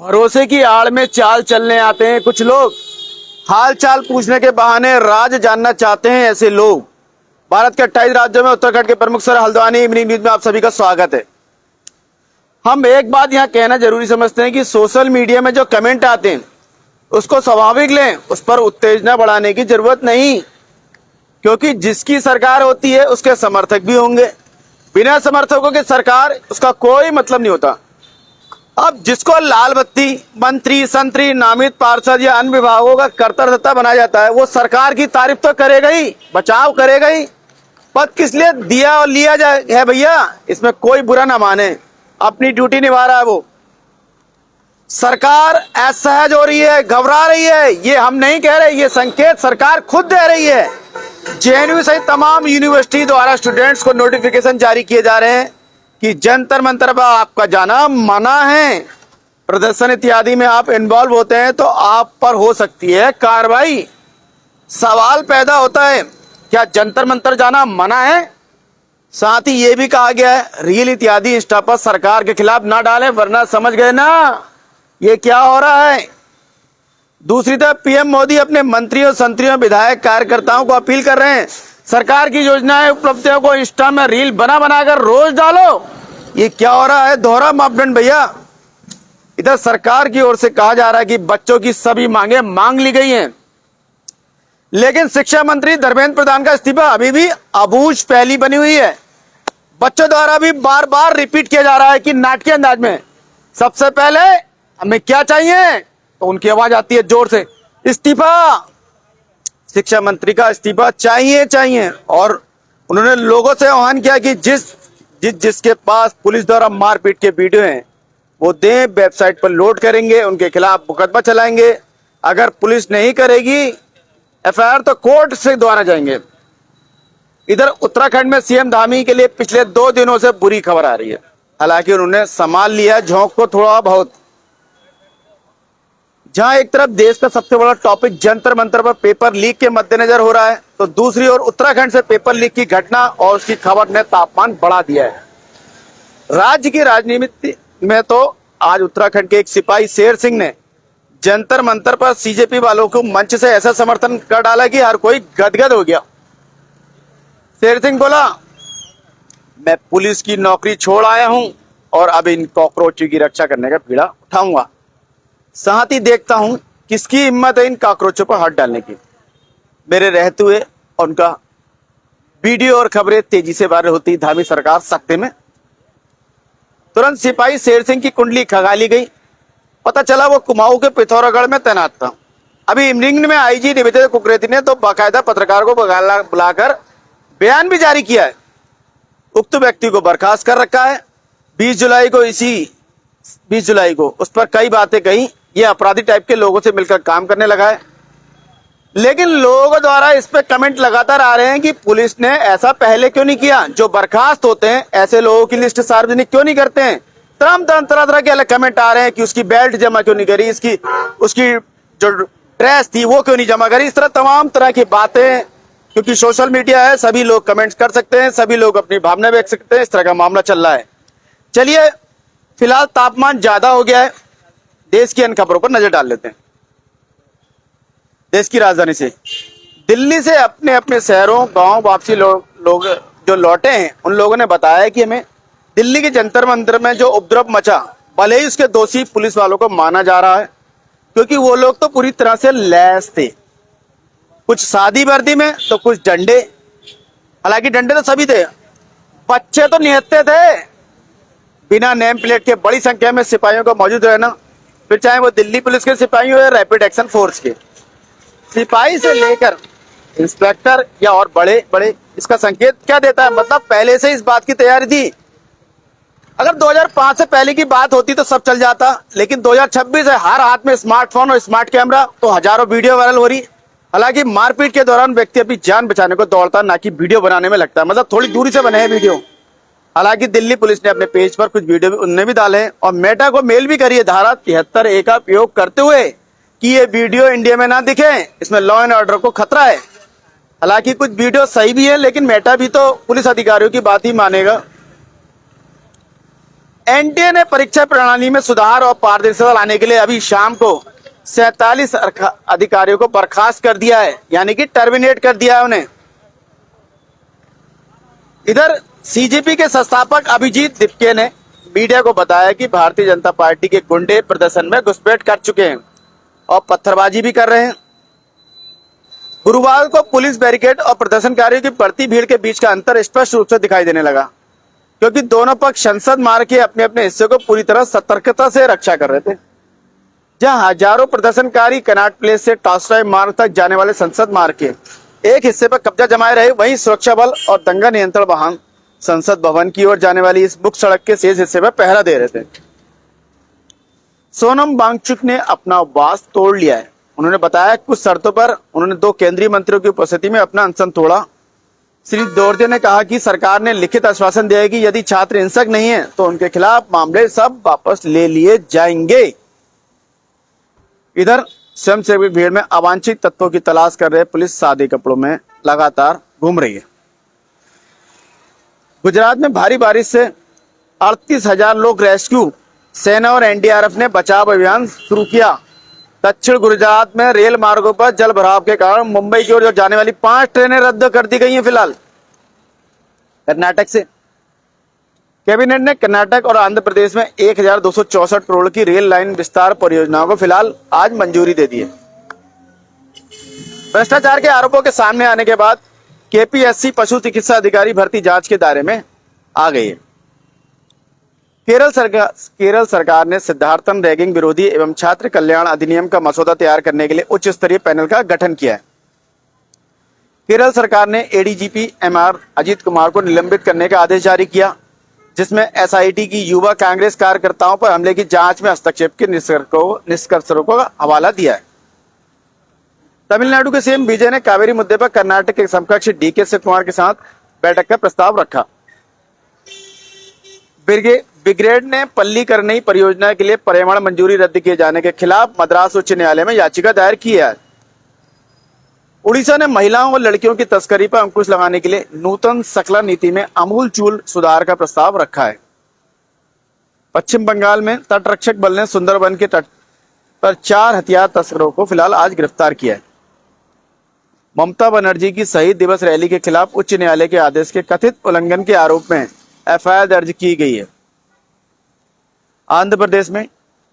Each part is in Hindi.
भरोसे की आड़ में चाल चलने आते हैं कुछ लोग। हाल चाल पूछने के बहाने राज जानना चाहते हैं ऐसे लोग। भारत के 28 राज्यों में उत्तराखंड के प्रमुख शहर हल्द्वानी इवनिंग न्यूज में आप सभी का स्वागत है। हम एक बात यहाँ कहना जरूरी समझते हैं कि सोशल मीडिया में जो कमेंट आते हैं उसको स्वाभाविक लें, उस पर उत्तेजना बढ़ाने की जरूरत नहीं, क्योंकि जिसकी सरकार होती है उसके समर्थक भी होंगे। बिना समर्थकों के सरकार उसका कोई मतलब नहीं होता। अब जिसको लाल बत्ती, मंत्री, संतरी, नामित पार्षद या अन्य विभागों का कर्ताधर्ता बनाया जाता है वो सरकार की तारीफ तो करेगा ही, बचाव करेगा ही। पद किस लिए दिया और लिया जाए है भैया, इसमें कोई बुरा ना माने, अपनी ड्यूटी निभा रहा है वो। सरकार असहज हो रही है, घबरा रही है, ये हम नहीं कह रहे, ये संकेत सरकार खुद दे रही है। जेएनयू सहित तमाम यूनिवर्सिटी द्वारा स्टूडेंट्स को नोटिफिकेशन जारी किए जा रहे हैं कि जंतर मंतर पर आपका जाना मना है। प्रदर्शन इत्यादि में आप इन्वॉल्व होते हैं तो आप पर हो सकती है कार्रवाई। सवाल पैदा होता है, क्या जंतर मंतर जाना मना है? साथ ही ये भी कहा गया है रील इत्यादि इंस्टा पर सरकार के खिलाफ ना डालें, वरना समझ गए ना ये क्या हो रहा है। दूसरी तरफ पीएम मोदी अपने मंत्रियों, संतरियों, विधायक, कार्यकर्ताओं को अपील कर रहे हैं, सरकार की योजनाएं, उपलब्धियों को इंस्टा में रील बना बनाकर रोज डालो। ये क्या हो रहा है, दोहरा मापदंड भैया। इधर सरकार की ओर से कहा जा रहा है कि बच्चों की सभी मांगे मांग ली गई हैं, लेकिन शिक्षा मंत्री धर्मेंद्र प्रधान का इस्तीफा अभी भी अबूझ पहेली बनी हुई है। बच्चों द्वारा भी बार बार रिपीट किया जा रहा है कि नाटकीय अंदाज में, सबसे पहले हमें क्या चाहिए, तो उनकी आवाज आती है जोर से, इस्तीफा। शिक्षा मंत्री का इस्तीफा चाहिए चाहिए। और उन्होंने लोगों से आह्वान किया कि जिसके पास पुलिस द्वारा मारपीट के वीडियो हैं वो दें, वेबसाइट पर लोड करेंगे, उनके खिलाफ मुकदमा चलाएंगे। अगर पुलिस नहीं करेगी एफआईआर तो कोर्ट से द्वारा जाएंगे। इधर उत्तराखंड में सीएम धामी के लिए पिछले 2 दिनों से बुरी खबर आ रही है। हालांकि उन्होंने संभाल लिया झोंक को थोड़ा बहुत। जहां एक तरफ देश का सबसे बड़ा टॉपिक जंतर मंतर पर पेपर लीक के मद्देनजर हो रहा है, तो दूसरी ओर उत्तराखंड से पेपर लीक की घटना और उसकी खबर ने तापमान बढ़ा दिया है। राज्य की राजनीति में तो आज उत्तराखंड के एक सिपाही शेर सिंह ने जंतर मंतर पर सीजेपी वालों को मंच से ऐसा समर्थन कर डाला कि हर कोई गदगद हो गया। शेर सिंह बोला, मैं पुलिस की नौकरी छोड़ आया हूं और अब इन कॉकरोचों की रक्षा करने का बीड़ा उठाऊंगा। साथ ही देखता हूं किसकी हिम्मत है इन कॉकरोचों पर हाथ डालने की। मेरे रहते हुए उनका वीडियो और खबरें तेजी से वायरल होती, धामी सरकार सख्ते में। तुरंत सिपाही शेर सिंह की कुंडली खंगाली गई। पता चला वो कुमाऊं के पिथौरागढ़ में तैनात था। अभी इवनिंग में आईजी निवेदिता कुकरेती ने तो बाकायदा पत्रकार को बुलाकर बयान भी जारी किया है। उक्त व्यक्ति को बर्खास्त कर रखा है। 20 जुलाई को उस पर कई बातें कही। ये अपराधी टाइप के लोगों से मिलकर काम करने लगा है। लेकिन लोगों द्वारा इस पे कमेंट लगातार आ रहे हैं कि पुलिस ने ऐसा पहले क्यों नहीं किया। जो बर्खास्त होते हैं ऐसे लोगों की लिस्ट सार्वजनिक क्यों नहीं करते हैं। तरह तरह के अलग कमेंट आ रहे हैं कि उसकी बेल्ट जमा क्यों नहीं करी, उसकी जो ड्रेस थी वो क्यों नहीं जमा करी। इस तरह तमाम तरह की बातें, क्योंकि सोशल मीडिया है, सभी लोग कमेंट्स कर सकते हैं, सभी लोग अपनी भावना व्यक्त सकते हैं। इस तरह का मामला चल रहा है। चलिए फिलहाल तापमान ज्यादा हो गया है, देश की अन्य खबरों पर नजर डाल लेते हैं। देश की राजधानी से दिल्ली से अपने अपने शहरों गांव वापसी लोग जो लौटे हैं उन लोगों ने बताया कि हमें दिल्ली के जंतर मंतर में जो उपद्रव मचा, भले ही उसके दोषी पुलिस वालों को माना जा रहा है, क्योंकि वो लोग तो पूरी तरह से लैस थे। कुछ सादी वर्दी में तो कुछ डंडे, हालांकि डंडे तो सभी थे, बच्चे तो निहत्थे थे। बिना नेम प्लेट के बड़ी संख्या में सिपाहियों को मौजूद रहना, फिर चाहे वो दिल्ली पुलिस के सिपाही हो या रैपिड एक्शन फोर्स के सिपाही से लेकर इंस्पेक्टर या और बड़े बड़े, इसका संकेत क्या देता है, मतलब पहले से इस बात की तैयारी थी। अगर 2005 से पहले की बात होती तो सब चल जाता, लेकिन 2026 है, हर हाथ में स्मार्टफोन और स्मार्ट कैमरा, तो हजारों वीडियो वायरल हो रही। हालांकि मारपीट के दौरान व्यक्ति अपनी जान बचाने को दौड़ता, ना कि वीडियो बनाने में लगता है, मतलब थोड़ी दूरी से बने हैं वीडियो। हालांकि दिल्ली पुलिस ने अपने पेज पर कुछ वीडियो भी उनने भी डाले हैं और मेटा को मेल भी करी है धारा 73A का उपयोग करते हुए कि ये वीडियो इंडिया में ना दिखे, इसमें लॉ एंड ऑर्डर को खतरा है। हालांकि कुछ वीडियो सही भी है, लेकिन मेटा भी तो पुलिस अधिकारियों की बात ही मानेगा। एनटीए ने परीक्षा प्रणाली में सुधार और पारदर्शिता लाने के लिए अभी शाम को 47 अधिकारियों को बर्खास्त कर दिया है, यानी कि टर्मिनेट कर दिया है उन्हें। इधर सीजेपी के संस्थापक अभिजीत दिपके ने मीडिया को बताया कि भारतीय जनता पार्टी के गुंडे प्रदर्शन में घुसपैठ कर चुके हैं और पत्थरबाजी भी कर रहे हैं। गुरुवार को पुलिस बैरिकेड और प्रदर्शनकारियों की बढ़ती भीड़ के बीच का अंतर स्पष्ट रूप से दिखाई देने लगा, क्योंकि दोनों पक्ष संसद मार्ग के अपने अपने हिस्से को पूरी तरह सतर्कता से रक्षा कर रहे थे। जहां हजारों प्रदर्शनकारी कनॉट प्लेस से टॉलस्टॉय मार्ग तक जाने वाले संसद मार्ग के एक हिस्से पर कब्जा जमाए रहे, वहीं सुरक्षा बल और दंगा नियंत्रण वाहन संसद भवन की ओर जाने वाली इस मुख्य सड़क के शेष हिस्से पर पहरा दे रहे थे। सोनम वांगचुक ने अपना उपवास तोड़ लिया है। उन्होंने बताया कुछ शर्तों पर उन्होंने 2 केंद्रीय मंत्रियों की उपस्थिति में अपना अनशन तोड़ा। श्री दोरजे ने कहा कि सरकार ने लिखित आश्वासन दिया है कि यदि छात्र हिंसक नहीं है तो उनके खिलाफ मामले सब वापस ले लिए जाएंगे। इधर स्वयंसेवी भीड़ में अवांछित तत्वों की तलाश कर रहे पुलिस सादे कपड़ों में लगातार घूम रही है। गुजरात में भारी बारिश से 38,000 लोग रेस्क्यू, सेना और एनडीआरएफ ने बचाव अभियान शुरू किया। दक्षिण गुजरात में रेल मार्गों पर जल भराव के कारण मुंबई की ओर जो जाने वाली 5 ट्रेनें रद्द कर दी गई हैं। फिलहाल कर्नाटक से कैबिनेट ने कर्नाटक और आंध्र प्रदेश में 1264 करोड़ की रेल लाइन विस्तार परियोजनाओं को फिलहाल आज मंजूरी दे दी है। भ्रष्टाचार के आरोपों के सामने आने के बाद केपीएससी पशु चिकित्सा अधिकारी भर्ती जांच के दायरे में आ गई है। केरल सरकार ने सिद्धार्थन रैगिंग विरोधी एवं छात्र कल्याण अधिनियम का मसौदा तैयार करने के लिए उच्च स्तरीय पैनल का गठन किया है। केरल सरकार ने एडीजीपी एमआर अजीत कुमार को निलंबित करने का आदेश जारी किया, जिसमें एसआईटी की युवा कांग्रेस कार्यकर्ताओं पर हमले की जांच में हस्तक्षेप के निष्कर्षों को हवाला दिया है। तमिलनाडु के सीएम विजय ने कावेरी मुद्दे पर कर्नाटक के समकक्ष डीके शिवकुमार के साथ बैठक का प्रस्ताव रखा। ब्रिगेड ने पल्लीकरनई परियोजना के लिए पर्यावरण मंजूरी रद्द किए जाने के खिलाफ मद्रास उच्च न्यायालय में याचिका दायर की है। उड़ीसा ने महिलाओं और लड़कियों की तस्करी पर अंकुश लगाने के लिए नूतन सकला नीति में आमूलचूल सुधार का प्रस्ताव रखा है। पश्चिम बंगाल में तटरक्षक बल ने सुंदरबन के तट पर 4 हथियार तस्करों को फिलहाल आज गिरफ्तार किया है। ममता बनर्जी की शहीद दिवस रैली के खिलाफ उच्च न्यायालय के आदेश के कथित उल्लंघन के आरोप में एफआईआर दर्ज की गई है। आंध्र प्रदेश में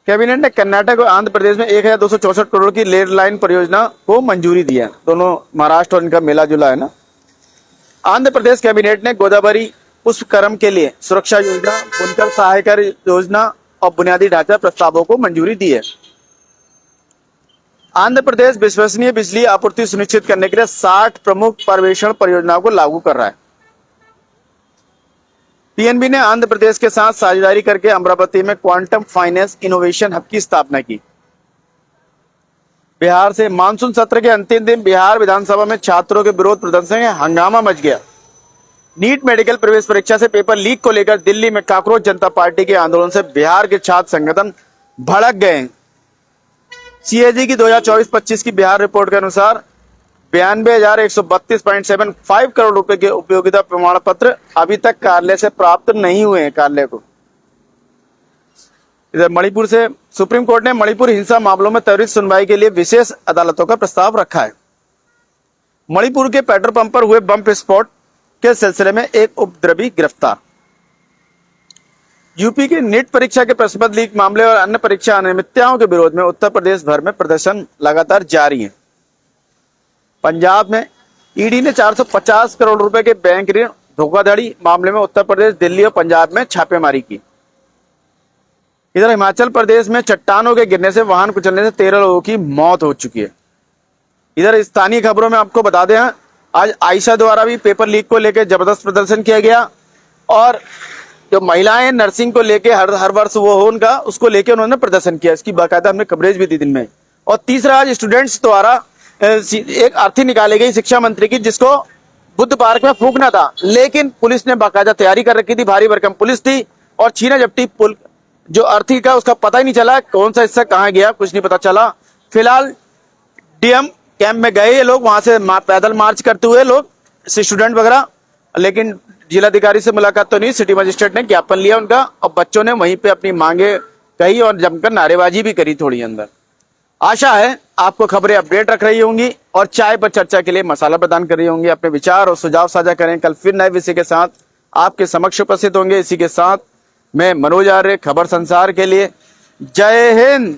कैबिनेट ने कर्नाटक और आंध्र प्रदेश में 1264 करोड़ की रेल लाइन परियोजना को मंजूरी दी है। दोनों महाराष्ट्र और इनका मेला जुला है ना। आंध्र प्रदेश कैबिनेट ने गोदावरी पुष्पकरम के लिए सुरक्षा योजना, बुनकर सहायता योजना और बुनियादी ढांचा प्रस्तावों को मंजूरी दी है। आंध्र प्रदेश विश्वसनीय बिजली आपूर्ति सुनिश्चित करने के लिए 60 प्रमुख पर्यवेक्षण परियोजनाओं को लागू कर रहा है। पीएनबी ने आंध्र प्रदेश के साथ साझेदारी करके अमरावती में क्वांटम फाइनेंस इनोवेशन हब की स्थापना की। बिहार से मानसून सत्र के अंतिम दिन बिहार विधानसभा में छात्रों के विरोध प्रदर्शन में हंगामा मच गया। नीट मेडिकल प्रवेश परीक्षा से पेपर लीक को लेकर दिल्ली में काकरोच जनता पार्टी के आंदोलन से बिहार के छात्र संगठन भड़क गए। सीएजी की 2024-25 की बिहार रिपोर्ट के अनुसार 92,132.75 करोड़ रुपए के उपयोगिता प्रमाण पत्र अभी तक कार्यालय से प्राप्त नहीं हुए हैं। कार्यालय को इधर मणिपुर से सुप्रीम कोर्ट ने मणिपुर हिंसा मामलों में त्वरित सुनवाई के लिए विशेष अदालतों का प्रस्ताव रखा है। मणिपुर के पेट्रोल पंप पर हुए बम विस्फोट के सिलसिले में एक उपद्रवी गिरफ्तार। यूपी के नीट परीक्षा के प्रश्नपत्र लीक मामले और अन्य परीक्षा अनियमितताओं के विरोध में उत्तर प्रदेश भर में प्रदर्शन लगातार जारी है। पंजाब में ईडी ने 450 करोड़ रुपए के बैंक ऋण धोखाधड़ी मामले में उत्तर प्रदेश, दिल्ली और पंजाब में छापेमारी की। इधर हिमाचल प्रदेश में चट्टानों के गिरने से वाहन कुचलने से 13 लोगों की मौत हो चुकी है। इधर स्थानीय खबरों में आपको बता दें, आज आयशा द्वारा भी पेपर लीक को लेकर जबरदस्त प्रदर्शन किया गया और जो महिलाएं नर्सिंग को लेके हर वर्ष वो हो उनका, उसको लेके उन्होंने प्रदर्शन किया। इसकी बाकायदा हमने कवरेज भी दी दिन में। और तीसरा, आज स्टूडेंट्स द्वारा एक अर्थी निकाली गई शिक्षा मंत्री की, जिसको बुद्ध पार्क में फूकना था, लेकिन पुलिस ने बाकायदा तैयारी कर रखी थी। भारी भरकम पुलिस थी और छीना झपटी पुल जो अर्थी का उसका पता ही नहीं चला कौन सा हिस्सा कहाँ गया, कुछ नहीं पता चला। फिलहाल डीएम कैंप में गए ये लोग, वहां से पैदल मार्च करते हुए लोग स्टूडेंट वगैरह, लेकिन जिलाधिकारी से मुलाकात तो नहीं, सिटी मजिस्ट्रेट ने ज्ञापन लिया उनका और बच्चों ने वहीं पे अपनी मांगे कही और जमकर नारेबाजी भी करी थोड़ी अंदर। आशा है आपको खबरें अपडेट रख रही होंगी और चाय पर चर्चा के लिए मसाला प्रदान कर रही होंगी। अपने विचार और सुझाव साझा करें। कल फिर नए विषय के साथ आपके समक्ष उपस्थित होंगे। इसी के साथ मैं मनोज आर्य, खबर संसार के लिए। जय हिंद।